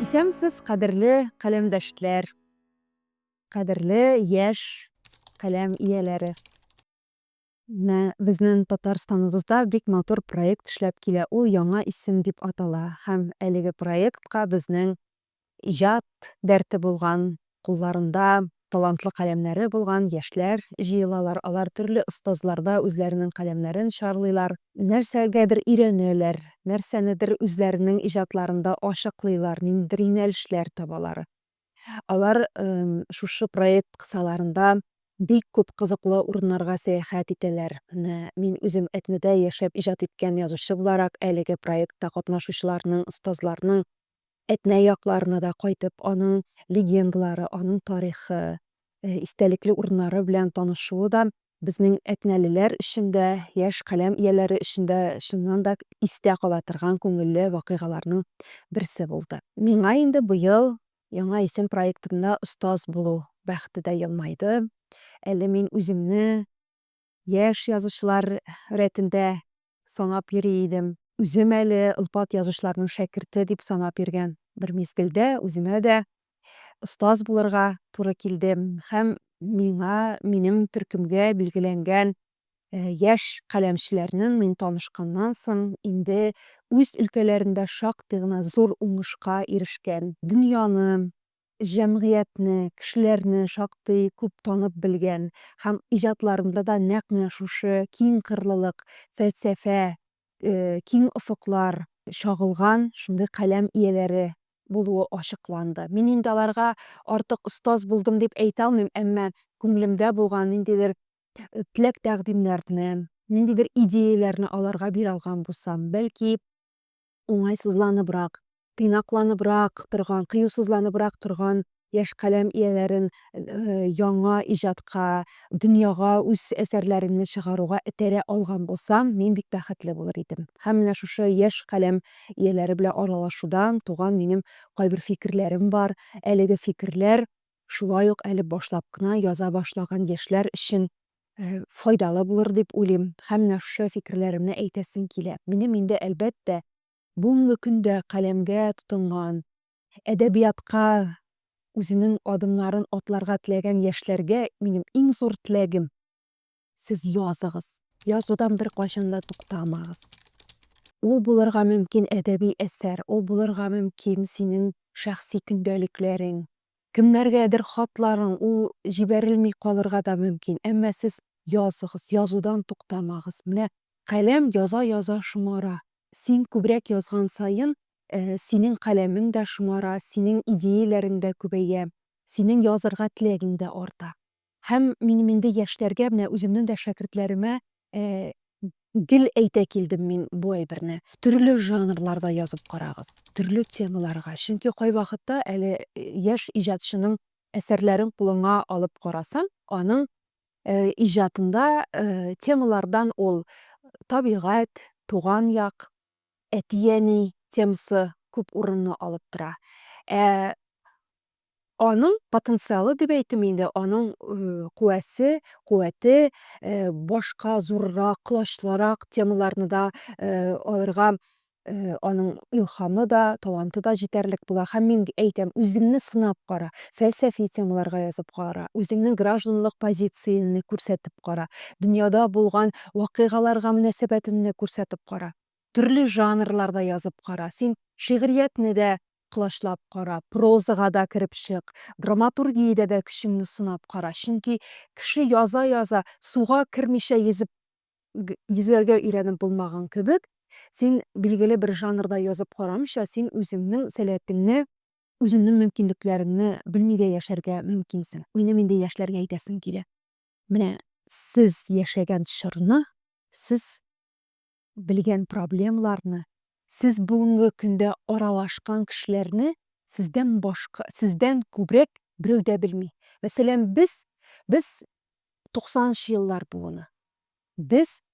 Исәнмесез, кадерле каләмдәшләр, кадерле яшь каләм ияләре. Безнең Татарстаныбызда бик матур проект эшләп килә. Ул яңа исем дип атала. Һәм әлеге проектка безнең иҗат дәрте булган, кулларында талантлы каләмнәре булган яшьләр җыелалар. Алар төрле остазларда үзләренең каләмнәрен чарлыйлар, нәрсәгәдер өйрәнәләр, нәрсәнедер үзләренең иҗатларында ачыклыйлар, ниндидер юнәлешләр табалар. Алар шушы проект кысаларында бик күп кызыклы урыннарга сәяхәт итәләр. Менә мин үзем Әтнәдә яшәп иҗат иткән язучы буларак, әлеге проектта катнашучыларның, остазларның Әтнә якларына да кайтып, аның легендалары, аның тарихы, истәлекле урыннары белән танышуы да безнең әтнәлеләр өчен дә, яшь каләм ияләре өчен дә чыннан да истә кала торган күңелле вакыйгаларның берсе булды. Миңа инде быел яңа исем проектында остаз булу бәхете дә елмайды. Әле мин үземне яшь язучылар рәтендә санап йөри идем. Үзем әле олпат язучыларның шәкерте дип санап йөргән бер мизгелдә үземә дә остаз булырга туры килде. Һәм миңа, минем төркемгә билгеләнгән яшь каләмчеләрнең мин танышканнан соң инде үз өлкәләрендә шактый гына зур уңышка ирешкән, дөньяны, җәмгыятьне, кешеләрне шактый күп танып белгән һәм иҗатларында да нәкъ менә шушы киң кырлылык, фәлсәфә, киң офыклар чагылган шундый каләм ияләре булуы ачыкланды. Мин инде аларга артык остаз булдым дип әйтә алмыйм, әмма күңелемдә булган ниндидер теләк-тәкъдимнәрне, ниндидер идеяләрне аларга бирә алган булсам, бәлки уңайсызланыбрак, тыйнакланыбрак торган, кыюсызланыбрак торган яшь каләм ияләрен яңа иҗатка, дөньяга үз әсәрләремне чыгаруга этәрә алган булсам, мин бик бәхетле булыр идем. Һәм менә шушы яшь каләм ияләре белән аралашудан туган минем кайбер фикерләрем бар. Әлеге фикерләр шулай ук әле башлап кына яза башлаган яшьләр өчен файдалы булыр дип уйлыйм. Һәм менә шушы фикерләремне әйтәсем килә. Минем инде әлбәттә бүгенге көндә каләмгә тотынган, әдәбиятка үзенең адымнарын атларга теләгән яшьләргә минем иң зур теләгем: сез языгыз. Язудан беркайчан да туктамагыз. Ул булырга мөмкин әдәби әсәр, ул булырга мөмкин синең шәхси көндәлекләрең, кемнәргәдер хатларың, ул җибәрелми калырга да мөмкин. Әмма сез языгыз, язудан туктамагыз. Менә каләм яза-яза шомара. Син күбрәк язган саен, синең каләмең дә шомара, синең идеяләрең дә күбәя, синең язарга теләгең дә арта. Һәм минем инде яшьләргә, менә үземнең дә шәкертләремә гел әйтә килдем мин бу әйберне. Төрле жанрларда язып карагыз, төрле темаларга. Чөнки кайвакытта әле яшь иҗатчының әсәрләрен кулыңа алып карасаң, аның иҗатында темалардан ул табигать, туган як, әти-әни темасы күп урынны алып тора. Аның потенциалы дип әйтим инде, аның куәте башка зуррак, колачлырак темаларны да алырга аның илһамы да, таланты да җитәрлек була. Һәм мин әйтәм, үзеңне сынап кара, фәлсәфи темаларга язып кара, үзеңнең гражданлык позицияңне күрсәтеп кара, дөньяда булган вакыйгаларга мөнәсәбәтеңне күрсәтеп кара. Төрле жанрларда язып кара. Син шигъриятне дә колачлап кара, прозага да кереп чык, драматургиядә дә көчеңне сынап кара. Чөнки кеше яза-яза суга кермичә йөзәргә өйрәнеп булмаган кебек, син билгеле бер жанрда язып карамыйча, син үзеңнең сәләтеңне, үзеңнең мөмкинлекләреңне белми дә яшәргә мөмкинсең. Минем инде яшьләргә әйтәсем килә. Менә сез яшәгән чорны, сез белгән проблемаларны, сез бүгенге көндә аралашкан кешеләрне сездән башка, сездән күбрәк берәү дә белми. Мәсәлән, без 90-нчы еллар буыны. Без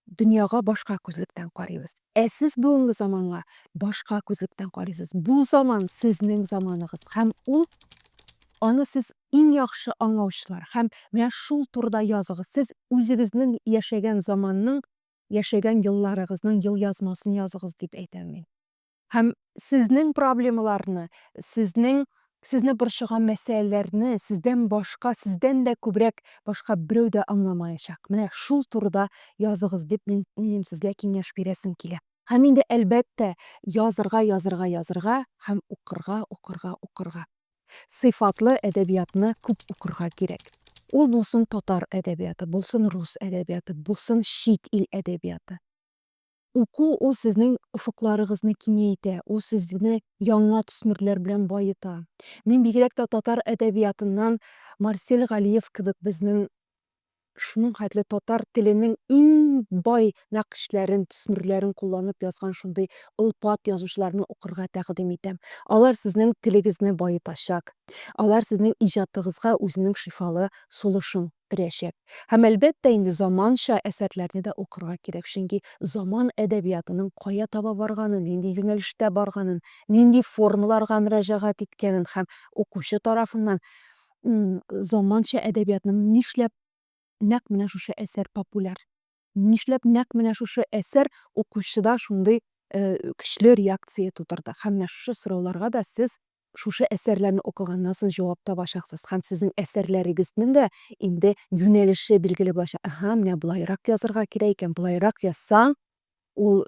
дөньяга башка күзлектән карыйбыз. Сез бүгенге заманга башка күзлектән карыйсыз. Бу заман сезнең заманыгыз һәм аны сез иң яхшы аңлаучылар. Һәм менә шул турыда языгыз. Сез үзегезнең яшәгән заманның, яшәгән елларыгызның елъязмасын языгыз дип әйтәм мин. һәм сезнең проблемаларны, сезне борчыган мәсьәләләрне сездән башка, сездән дә күбрәк башка берәү дә аңламаячак. Менә шул турыда языгыз дип минем сезгә киңәш бирәсем килә. Һәм инде әлбәттә язырга, язырга, язырга һәм укырга, укырга, укырга. Сыйфатлы әдәбиятны күп укырга кирәк. Ул булсын татар әдәбияты, булсын рус әдәбияты, булсын чит ил әдәбияты. Уку ул сезнең офыкларыгызны киңәйтә, ул сезне яңа төсмерләр белән баета. Мин бигрәк тә татар әдәбиятыннан Марсель Галиев кебек безнең шуның хәтле татар теленең иң бай нәкышләрен, төсмерләрен кулланып язган шундый олпат язучыларны укырга тәкъдим итәм. Алар сезнең телегезне баетачак. Алар сезнең иҗатыгызга үзенең шифалы сулышын өрәчәк. Һәм әлбәттә инде заманча әсәрләрне дә укырга кирәк. Чөнки заман әдәбиятының кая таба барганын, нинди юнәлештә барганын, нинди формаларга мөрәҗәгать иткәнен һәм укучы тарафыннан заманча әдәбиятның нишләп нәкъ менә шушы әсәр популяр. Нишләп нәкъ менә шушы әсәр укучыда шундый көчле реакция тудырды. Һәм менә шушы сорауларга да сез шушы әсәрләрне укыганнан соң җавап табачаксыз. Һәм сезнең әсәрләрегезнең дә инде юнәлеше билгеле булачак. Аһа, менә болайрак язарга кирәк икән, болайрак язсаң, ул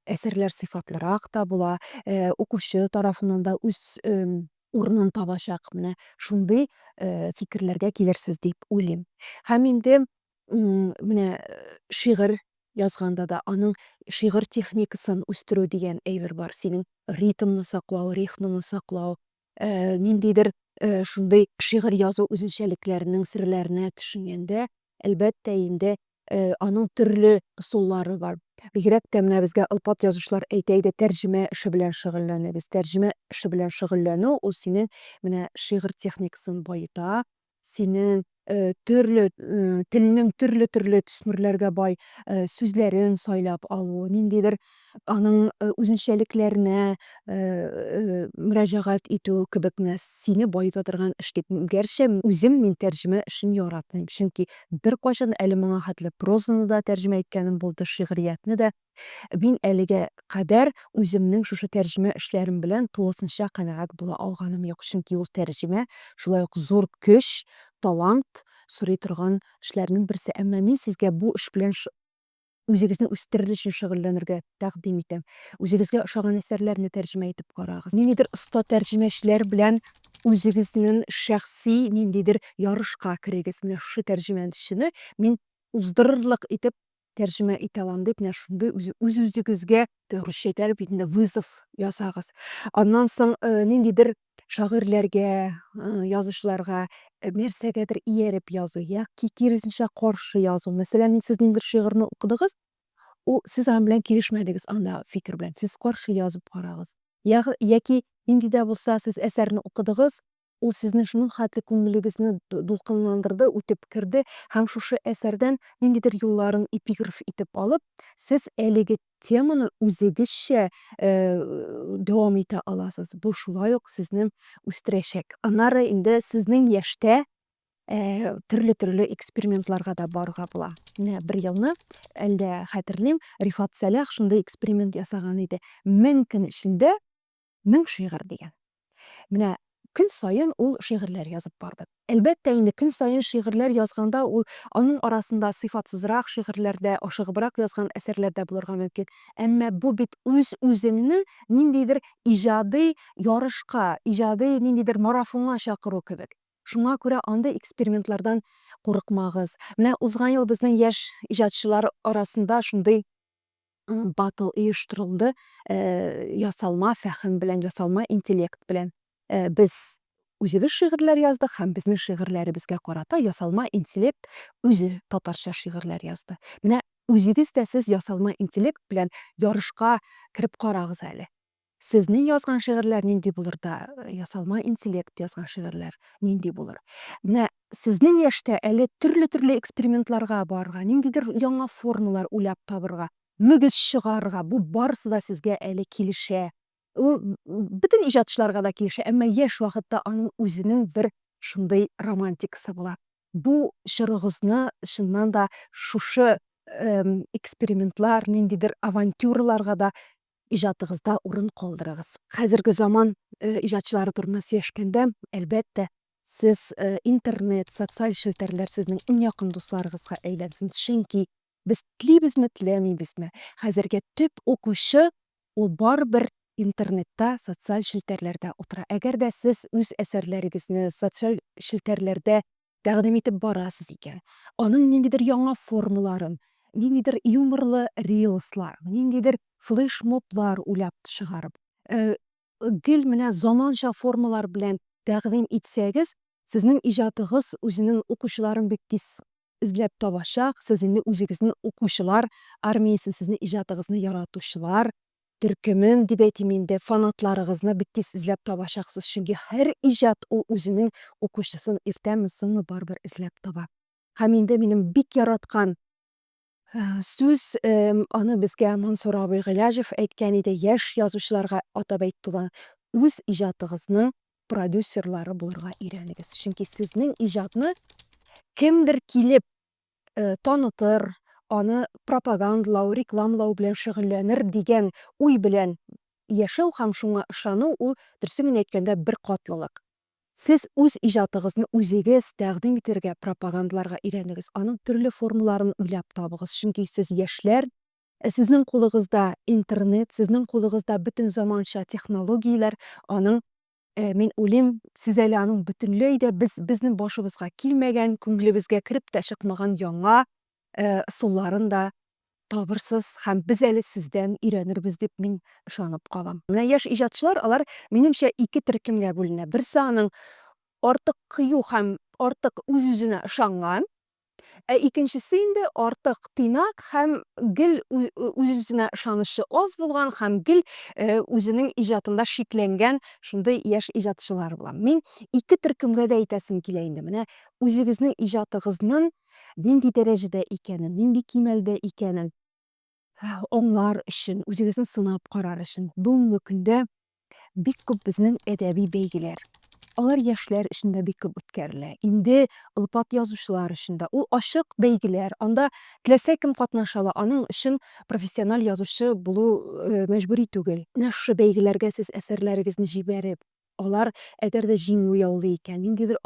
әсәрләр сыйфатлырак та була, укучы тарафыннан да үз урынын табачак. Менә шундый фикерләргә килерсез дип уйлыйм. Һәм инде менә шигырь язганда да аның шигырь техникасын үстерү дигән әйбер бар. Синең ритмны саклау, рифмны саклау, ниндидер шундый шигырь язу үзенчәлекләренең серләренә төшенгәндә, әлбәттә инде аның төрле ысуллары бар. Бигрәк тә менә безгә олпат язучылар әйтә иде, тәрҗемә эше белән шөгыльләнегез. Тәрҗемә эше белән шөгыльләнү ул синең менә шигырь техникасын баета, синең телнең төрле төсмерләргә бай сүзләрен сайлап алу, ниндидер аның үзенчәлекләренә мөрәҗәгать итү кебек менә сине баета торган эш дип. Гәрчә мин тәрҗемә эшен яратмыйм. Чөнки беркайчан әле моңа хәтле прозаны да тәрҗемә иткәнем булды, шигъриятне дә. Мин әлегә кадәр үземнең шушы тәрҗемә эшләрем белән тулысынча канәгать була алганым юк. Чөнки ул тәрҗемә шулай ук зур көч, талант сорый торган эшләрнең берсе. Әмма мин сезгә бу эш белән үзегезне үстерер өчен шөгыльләнергә тәкъдим итәм. Үзегезгә ошаган әсәрләрне тәрҗемә итеп карагыз. Ниндидер оста тәрҗемәчеләр белән үзегезнең шәхси ниндидер ярышка керегез. Менә шушы тәрҗемә эшене мин уздырырлык итеп тәрҗемә итә алам дип, менә шундый үз-үзегезгә русча әйтәләр бит инде вызов ясагыз. Аннан соң ниндидер шагыйрьләргә, язучыларга нәрсәгәдер ияреп язу яки киресенчә каршы язу. Мәсәлән, сез ниндидер шигырьне укыдыгыз, сез аның белән килешмәдегез анда фикер белән, сез каршы язып карагыз. Яки нинди дә булса сез әсәрне укыдыгыз, ул сезнең шуның хәтле күңелегезне дулкынландырды, үтеп керде һәм шушы әсәрдән ниндидер юлларын эпиграф итеп алып, сез әлеге теманы үзегезчә дәвам итә аласыз. Бу шулай ук сезне үстерәчәк. Аннары инде сезнең яшьтә төрле экспериментларга да барырга була. Менә бер елны әлдә хәтерлим, Рифат Сәләх шундый эксперимент ясаган иде. 1000 көн эчендә 1000 шигырь дигән. Менә көн саен ул шигырьләр язып барды. Әлбәттә инде көн саен шигырьләр язганда ул аның арасында сыйфатсызрак шигырьләрдә, ашыгыбрак язган әсәрләр дә булырга мөмкин. Әмма бу бит үзеңне ниндидер иҗади ярышка, иҗади ниндидер марафонга чакыру кебек. Шуңа күрә андый экспериментлардан курыкмагыз. Менә узган ел безнең яшь иҗатчылар арасында шундый батл оештырылды. Ясалма фәһем белән, ясалма интеллект белән. Без үзебез шигырьләр яздык һәм безнең шигырьләребезгә карата ясалма интеллект үзе татарча шигырьләр язды. Менә үзегез дә сез ясалма интеллект белән ярышка кереп карагыз әле. Сезнең язган шигырьләр нинди булыр да, ясалма интеллект язган шигырьләр нинди булыр. Менә сезнең яшьтә әле төрле экспериментларга барырга, ниндидер яңа формалар уйлап табырга, мөгез чыгарырга, бу барысы да сезгә әле килешә. Ул бөтен иҗатчыларга да килешә, әмма яшь вакытта аның үзенең бер шундый романтикасы була. Бу чорыгызны чыннан да шушы экспериментлар, ниндидер авантюраларга да ижатыгызда урын калдырыгыз. Хәзерге заман иҗатчылары турында сөйләшкәндә, әлбәттә, сез интернет, социаль челтәрләр сезнең иң якын дусларыгызга әйләнсен. Чөнки без телибезме, теләмибезме, хәзергә төп укучы ул барыбер интернетта, социаль челтәрләрдә утыра. Әгәр дә сез үз әсәрләрегезне социаль челтәрләрдә тәкъдим итеп барасыз икән, аның ниндидер яңа формаларын, ниндидер юморлы рилслар, ниндидер флешмоблар уйлап чыгарып, гел менә заманча формалар белән тәкъдим итсәгез, сезнең иҗатыгыз үзенең укучыларын бик тиз эзләп табачак. Сез инде үзегезнең укучылар армиясен, сезнең иҗатыгызны яратучылар төркемен дип әйтим инде, фанатларыгызны бик тиз эзләп табачаксыз. Чөнки һәр иҗат ул үзенең укучысын иртәме, соңмы барыбер эзләп таба. Һәм инде минем бик яраткан сүз, аны безгә Мансур абый Гыйләҗев әйткән иде, яшь язучыларга атап әйтүгә, үз иҗатыгызның продюсерлары булырга өйрәнегез. Чөнки сезнең иҗатны кемдер килеп танытыр, аны пропагандалау, рекламалау белән шөгыльләнер дигән уй белән яшәү һәм шуңа ышану ул дөресен әйткәндә бер катлылык. Сез үз иҗатыгызны үзегез тәкъдим итәргә, пропагандаларга өйрәнегез. Аның төрле формаларын уйлап табыгыз. Чөнки сез яшьләр, сезнең кулыгызда интернет, сезнең кулыгызда бөтен заманча технологияләр, аның мин уйлыйм, сез әле аның бөтенләй дә безнең башыбызга килмәгән, күңелебезгә кереп тә чыкмаган яңа ысулларын да табырсыз һәм без әле сездән өйрәнербез дип мин ышанып калам. Менә яшь иҗатчылар, алар минемчә ике төркемгә бүленә. Берсе аның артык кыю һәм артык үз-үзенә ышанган, икенчесе инде артык тыйнак һәм гел үз-үзенә ышанышы аз булган һәм гел үзенең иҗатында шикләнгән шундый яшь иҗатчылар була. Мин ике төркемгә дә әйтәсем килә инде. Менә үзегезнең иҗатыгызның нинди дәрәҗәдә икәнен, нинди кимәлдә икәнен аңлар өчен, үзегезне сынап карар өчен бүгенге көндә бик күп безнең әдәби бәйгеләр. Алар яшьләр өчен дә бик күп үткәрелә. Инде ылпат язучылар өчен дә ул ачык бәйгеләр. Анда теләсә кем катнаша ала. Аның өчен профессиональ язучы булу мәҗбүри түгел. Менә шушы бәйгеләргә сез әсәрләрегезне җибәреп, алар әгәр дә җиңү яулый икән, ниндидер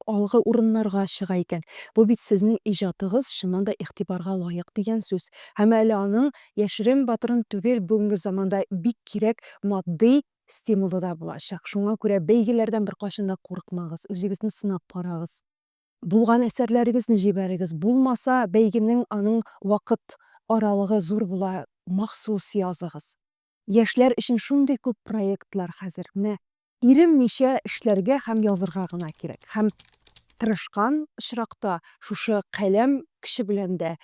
алгы урыннарга чыга икән, бу бит сезнең иҗатыгыз чыннан да игътибарга лаек дигән сүз. Һәм әле аның яшерен батырын түгел, бүгенге заманда бик кирәк матди стимулы да булачак. Шуңа күрә бәйгеләрдән беркайчан да курыкмагыз, үзегезне сынап карагыз. Булган әсәрләрегезне җибәрегез. Булмаса, бәйгенең аның вакыт аралыгы зур була, махсус языгыз. Яшьләр өчен шундый күп проектлар хәзер. Менә иреммичә эшләргә һәм язырга гына кирәк. Һәм тырышкан очракта шушы каләм көче белән дә,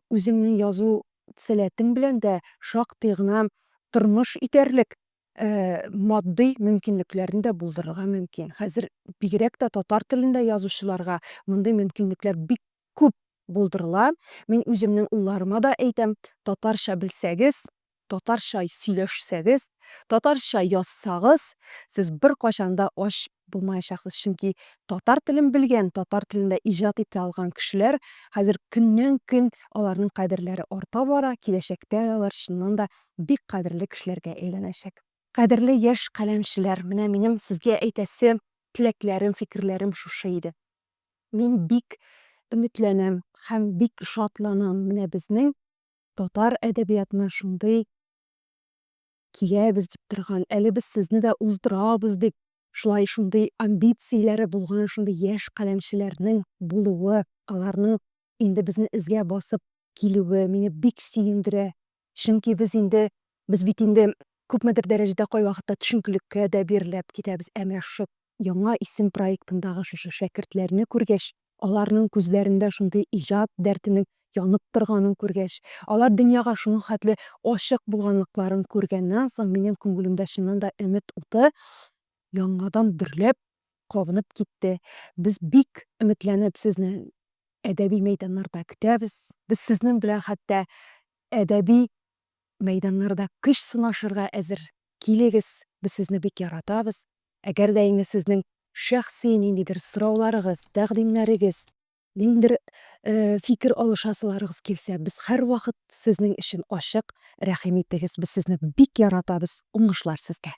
үзеңнең язу сәләтең белән дә шактый гына тормыш итәрлек матди мөмкинлекләрне дә булдырырга мөмкин. Хәзер бигрәк тә татар телендә язучыларга мондый мөмкинлекләр бик күп булдырыла. Мин үземнең улларыма да әйтәм, татарча белсәгез, татарча сөйләшсәгез, татарча язсагыз, сез беркайчан да ач булмаячаксыз. Чөнки татар телен белгән, татар телендә иҗат итә алган кешеләр хәзер көннән-көн аларның кадерләре арта бара, киләчәктә алар чыннан да бик кадерле кешеләргә әйләнәчәк. Кадерле яшь каләмчеләр, менә минем сезгә әйтәсе теләкләрем, фикерләрем шушы иде. Мин бик өметләнәм һәм бик шатланам. Менә безнең татар әдәбиятына шундый киябез дип торган, әле без сезне дә уздырабыз дип, шулай шундый амбицияләре булган шундый яшь каләмчеләрнең булуы, аларның инде безне эзгә басып килүе мине бик сөендерә. Чөнки без бит инде күпмедер дәрәҗәдә кайвакытта төшенкелеккә дә бирелеп китәбез. Әмма шушы яңа исем проектындагы шушы шәкертләрне күргәч, аларның күзләрендә шундый иҗат дәртенең янып торганын күргәч, алар дөньяга шуның хәтле ачык булганлыкларын күргәннән соң, минем күңелемдә чыннан да өмет уты яңадан дөрләп кабынып китте. Без бик өметләнеп сезне әдәби мәйданнарда көтәбез. Без сезнең белән хәтта әдәби мәйданнарда көч сынашырга әзер. Килегез, без сезне бик яратабыз. Әгәр дә инде сезнең шәхси ниндидер сорауларыгыз, тәкъдимнәрегез, ниндидер фикер алышасыларыгыз килсә, без һәрвакыт сезнең өчен ачык. Рәхим итегез, без сезне бик яратабыз. Уңышлар сезгә!